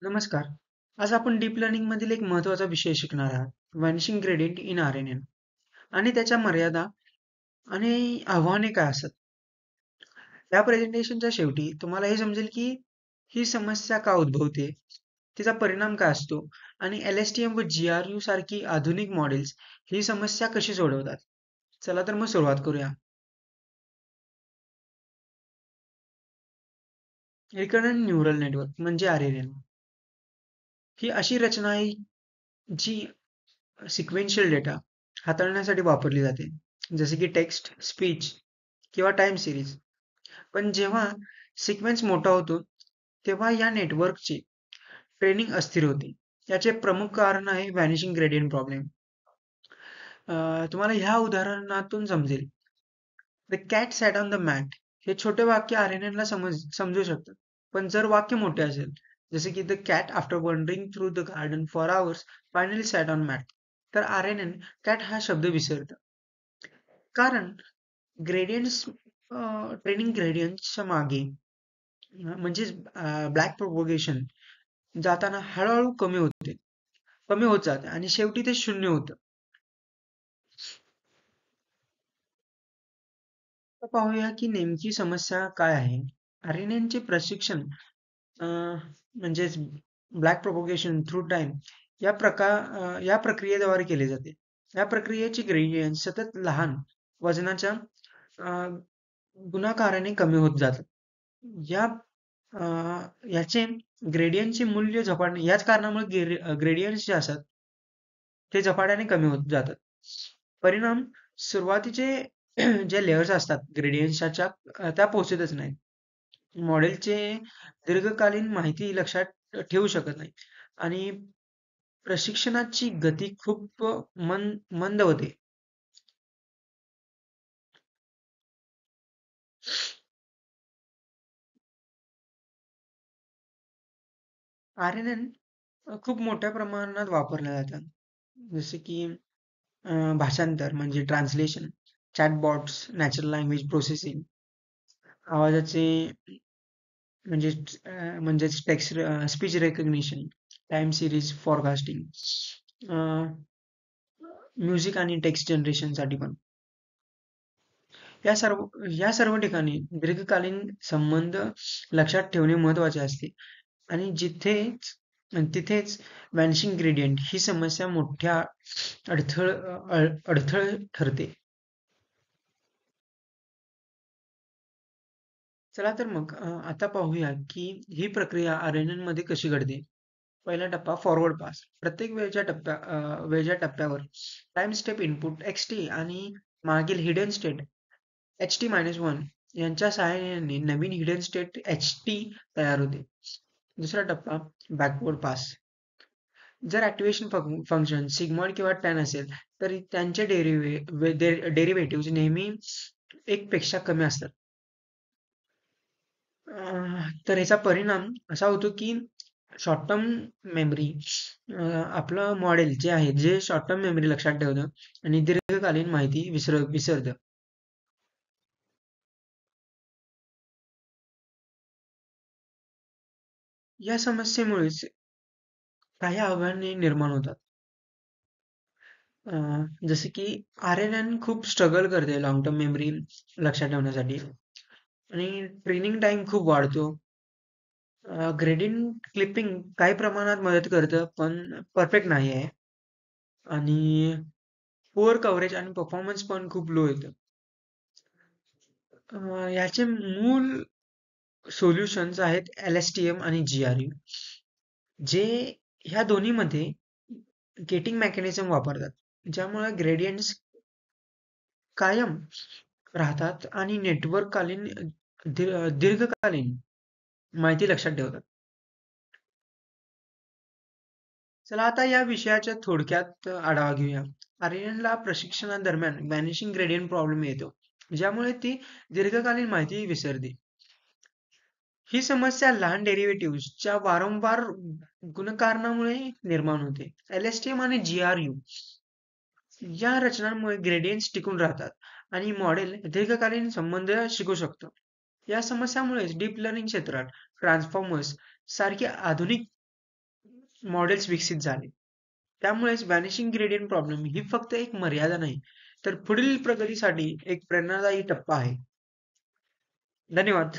नमस्कार. आज आपण डीप लर्निंग मधील एक महत्त्वाचा विषय शिकणार आहात. व्हॅनिशिंग ग्रेडियंट इन आर-एन-एन आणि त्याच्या मर्यादा आणि आव्हाने काय असतात. या प्रेझेंटेशनच्या शेवटी तुम्हाला हे समजेल की ही समस्या का उद्भवते, तिचा परिणाम काय असतो आणि LSTM व GRU सारखी आधुनिक मॉडेल्स ही समस्या कशी सोडवतात. चला तर मग सुरुवात करूया. रिकरंट न्यूरल नेटवर्क म्हणजे आर-एन-एन ही अशी रचना आहे जी सिक्वेन्शियल डेटा हाताळण्यासाठी वापरली जाते, जसे की टेक्स्ट, स्पीच किंवा टाइम सिरीज. पण जेव्हा सिक्वेन्स मोठा होतो, तेव्हा या नेटवर्कची ट्रेनिंग अस्थिर होते. याचे प्रमुख कारण आहे व्हॅनिशिंग ग्रेडियंट प्रॉब्लेम. तुम्हाला ह्या उदाहरणातून समजेल. The cat sat on the mat हे छोटे वाक्य आर-एन-एन ला समजू शकतं. पण जर वाक्य मोठे असेल, जसे की the cat after wandering through the garden for hours finally sat on mat, तर आर-एन-एन कॅट हा शब्द विसरतं. कारण ग्रेडियंट्स ट्रेनिंग ग्रेडियंट्सच्या मागे म्हणजेच ब्लॅक प्रोपोगेशन जाताना हळूहळू कमी होत जाते आणि शेवटी ते शून्य होतं. तर पाहूया की नेमकी समस्या काय आहे. आर-एन-एनचे प्रशिक्षण म्हणजेच ब्लॅक प्रोपोगेशन थ्रू टाइम या प्रक्रियेद्वारे केले जाते. या प्रक्रियेची ग्रेडियंट सतत लहान वजनाच्या अ, गुणाकाराने कमी होत जातात. या अ, याचे ग्रेडियंटचे मूल्य झपाटणे याच कारणामुळे ग्रेडियंट्स जे असतात ते झपाट्याने कमी होत जातात. परिणाम सुरुवातीचे जे लेयर्स असतात ग्रेडियंट्सच्या त्या पोहोचतच नाहीत. मॉडेलचे दीर्घकालीन माहिती लक्षात ठेवू शकत नाही आणि प्रशिक्षणाची गती खूप मंद होते. आर-एन-एन खूप मोठ्या प्रमाणात वापरल्या जातात. जसे की भाषांतर म्हणजे translation, chatbots, natural language processing, आवाजाचे म्हणजे म्हणजेच text speech recognition, time series forecasting, music आणि टेक्स्ट जनरेशनसाठी पण. या सर्व ठिकाणी दीर्घकालीन संबंध लक्षात ठेवणे महत्त्वाचे असते आणि तिथेच व्हॅनिशिंग ग्रेडियंट ही समस्या मोठ्या अडथळ ठरते. चला तर मग आता पाहूया की ही प्रक्रिया आर-एन-एन मध्ये कशी घडते. पहिला टप्पा फॉरवर्ड पास. प्रत्येक वेळच्या टप्प्यावर टाइम स्टेप इनपुट XT आणि मागील हिडन स्टेट HT-1 यांच्या सहाय्याने नवीन हिडन स्टेट HT तयार होते. दुसरा टप्पा बॅकवर्ड पास. जर ॲक्टिव्हेशन फंक्शन सिग्मॉइड किंवा टॅन असेल, तर त्यांचे डेरिव्हेटिव्ह नेहमी 1 पेक्षा कमी असतात. तर याचा परिणाम असा होतो की शॉर्ट टर्म मेमरी आपलं मॉडेल जे आहे जे शॉर्ट टर्म मेमरी लक्षात ठेवतं आणि दीर्घकालीन माहिती विसरतं. या समस्येमुळेच काही आव्हाने निर्माण होतात. जसे की आर-एन-एन खूप स्ट्रगल करते लॉंग टर्म मेमरी लक्षात ठेवण्यासाठी आणि ट्रेनिंग टाइम खूप वाढतो. ग्रेडियंट क्लिपिंग काही प्रमाणात मदत करतं, पण परफेक्ट नाही आहे आणि पुअर कव्हरेज आणि परफॉर्मन्स पण खूप लो येतं. याचे मूळ सोल्युशन्स आहेत LSTM आणि GRU, जे ह्या दोन्हीमध्ये गेटिंग मेकॅनिझम वापरतात, ज्यामुळे ग्रेडियंट्स कायम राहतात आणि दीर्घकालीन माहिती लक्षात ठेवतात. चला आता या विषयाच्या थोडक्यात आढावा घेऊया. आर्यनला प्रशिक्षणादरम्यान व्हॅनिशिंग ग्रेडियंट प्रॉब्लेम येतो, ज्यामुळे ती दीर्घकालीन माहिती विसरते. ही समस्या लहान डेरिव्हेटिव्हजच्या वारंवार गुणकारणामुळे निर्माण होते. LSTM आणि GRU या रचनांमुळे ग्रेडियंट्स टिकून राहतात आणि मॉडेल दीर्घकालीन संबंध शिकू शकतो. या समस्यामुळेच डीप लर्निंग क्षेत्रात ट्रान्सफॉर्मर्स सारखे आधुनिक मॉडेल्स विकसित झाले. त्यामुळेच व्हॅनिशिंग ग्रेडियंट प्रॉब्लेम ही फक्त एक मर्यादा नाही, तर पुढील प्रगतीसाठी एक प्रेरणादायी टप्पा आहे. धन्यवाद.